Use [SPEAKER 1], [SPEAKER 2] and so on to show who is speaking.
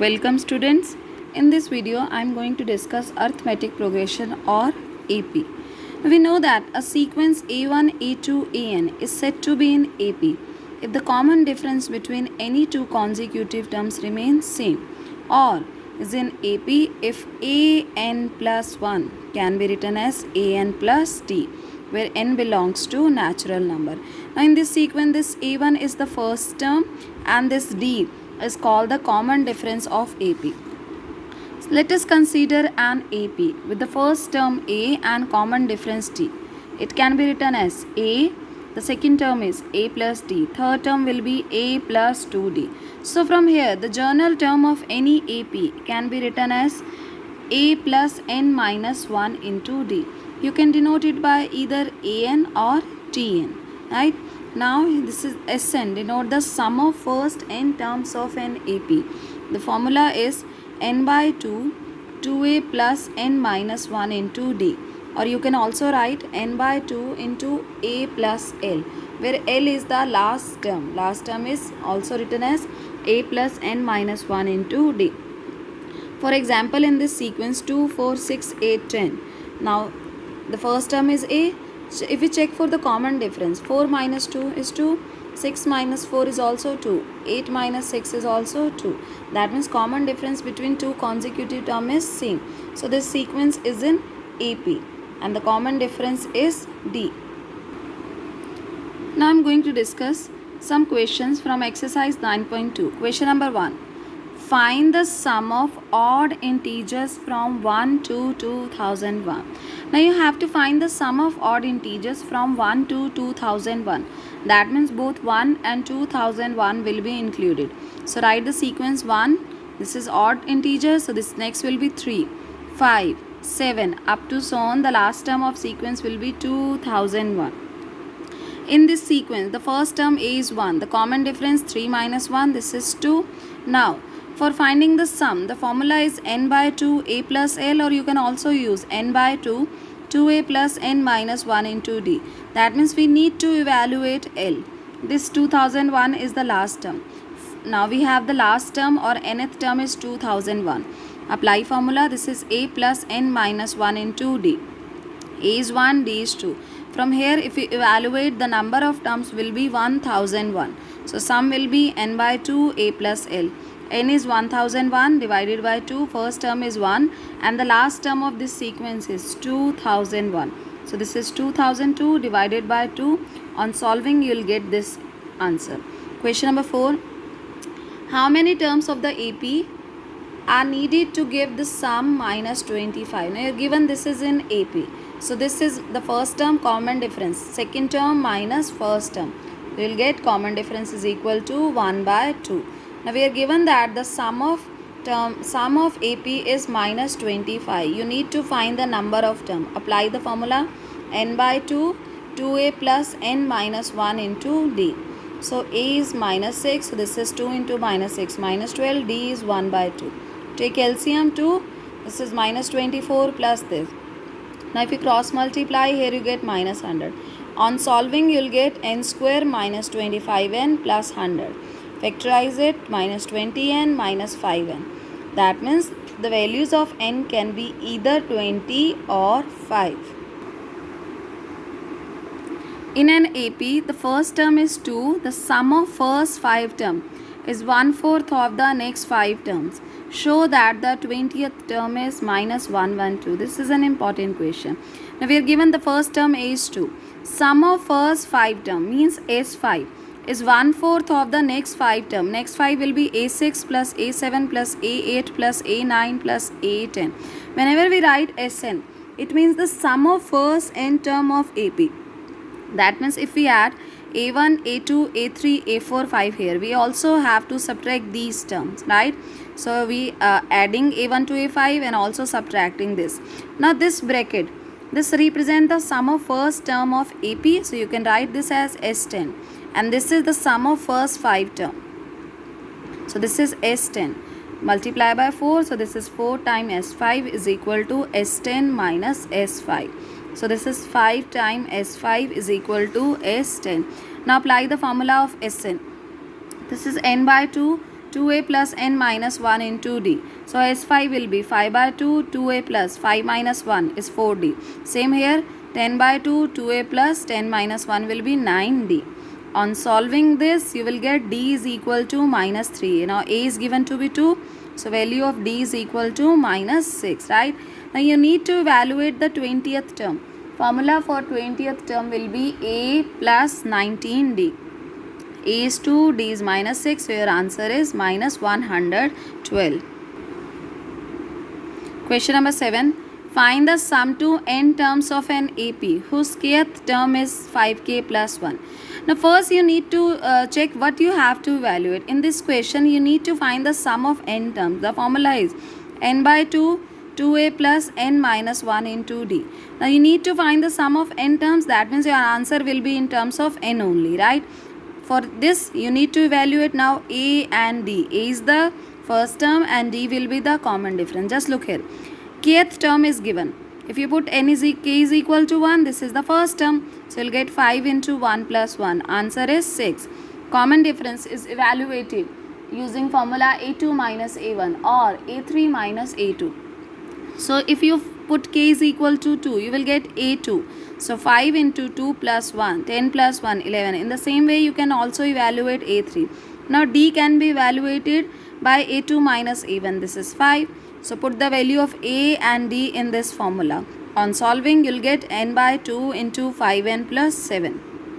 [SPEAKER 1] Welcome students. In this video I am going to discuss arithmetic progression or AP. We know that a sequence A1, A2, AN is said to be in AP if the common difference between any two consecutive terms remains same, or is in AP if AN plus 1 can be written as AN plus T, where n belongs to natural number. Now in this sequence, this A1 is the first term and this D is called the common difference of AP. Let us consider an AP with the first term A and common difference T. It can be written as A, the second term is A plus D, third term will be A plus 2D. So from here, the journal term of any AP can be written as A plus n minus 1 into D. You can denote it by either AN or TN, right? Now this is Sn, denote the sum of first n terms of an AP. The formula is n by 2, 2a plus n minus 1 into D. Or you can also write n by 2 into a plus L, where L is the last term. Last term is also written as a plus n minus 1 into D. For example, in this sequence 2, 4, 6, 8, 10. Now the first term is A. So if we check for the common difference, 4 minus 2 is 2, 6 minus 4 is also 2, 8 minus 6 is also 2. That means common difference between two consecutive terms is same. So this sequence is in AP and the common difference is D. Now I am going to discuss some questions from exercise 9.2. Question number 1. Find the sum of odd integers from 1 to 2001. Now you have to find the sum of odd integers from 1 to 2001. That means both 1 and 2001 will be included. So write the sequence 1. This is odd integer. So this next will be 3, 5, 7 up to so on. The last term of sequence will be 2001. In this sequence, the first term A is 1. The common difference 3 minus 1. This is 2. Now for finding the sum, the formula is n by 2 a plus L, or you can also use n by 2 2a plus n minus 1 into D. That means we need to evaluate L. This 2001 is the last term. Now we have the last term or nth term is 2001. Apply formula. This is a plus n minus 1 into D. A is 1, D is 2. From here, if we evaluate, the number of terms will be 1001. So sum will be n by 2 a plus L. N is 1001 divided by 2. First term is 1 and the last term of this sequence is 2001. So this is 2002 divided by 2. On solving, you will get this answer. Question number 4. How many terms of the AP are needed to give the sum minus 25? Now you are given this is in AP. So this is the first term, common difference. Second term minus first term. We will get common difference is equal to 1 by 2. Now we are given that the sum of AP is minus 25. You need to find the number of term. Apply the formula n by 2, 2a plus n minus 1 into D. So a is minus 6. So this is 2 into minus 6 minus 12. D is 1 by 2. Take LCM 2. This is minus 24 plus this. Now if you cross multiply, here you get minus 100. On solving, you will get n square minus 25n plus 100. Factorize it, minus 20n minus 5n. That means the values of n can be either 20 or 5. In an AP, the first term is 2. The sum of first 5 terms is 1/4 of the next 5 terms. Show that the 20th term is minus 112. This is an important question. Now we are given the first term A is 2. Sum of first 5 term means S5 is 1/4 of the next 5 term. Next 5 will be A6 plus A7 plus A8 plus A9 plus A10. Whenever we write Sn, it means the sum of first n term of AP. That means if we add A1, A2, A3, A4, 5 here, we also have to subtract these terms, right? So we adding A1 to A5 and also subtracting this. Now this bracket, this represents the sum of first term of AP. So you can write this as S10. And this is the sum of first 5 term. So this is S10. Multiply by 4. So this is 4 times S5 is equal to S10 minus S5. So this is 5 times S5 is equal to S10. Now apply the formula of Sn. This is n by 2. 2a plus n minus 1 into d. So S5 will be 5 by 2, 2a plus 5 minus 1 is 4d. Same here, 10 by 2, 2a plus 10 minus 1 will be 9d. On solving this, you will get d is equal to minus 3. Now a is given to be 2. So value of d is equal to minus 6, right? Now you need to evaluate the 20th term. Formula for 20th term will be a plus 19d. A is 2, d is minus 6. So your answer is minus 112. Question number 7. Find the sum to n terms of an AP whose kth term is 5k plus 1. Now first you need to check what you have to evaluate. In this question you need to find the sum of n terms. The formula is n by 2, 2a plus n minus 1 into d. Now you need to find the sum of n terms. That means your answer will be in terms of n only, right? For this you need to evaluate now a and d. A is the first term and d will be the common difference. Just look here. Kth term is given. If you put n is k is equal to 1, this is the first term. So you'll get 5 into 1 plus 1. Answer is 6. Common difference is evaluated using formula a2 minus a1 or a3 minus a2. So if you put k is equal to 2, you will get a2. So 5 into 2 plus 1, 10 plus 1, 11. In the same way, you can also evaluate a3. Now d can be evaluated by a2 minus a1. This is 5. So put the value of a and d in this formula. On solving, you'll get n by 2 into 5n plus 7.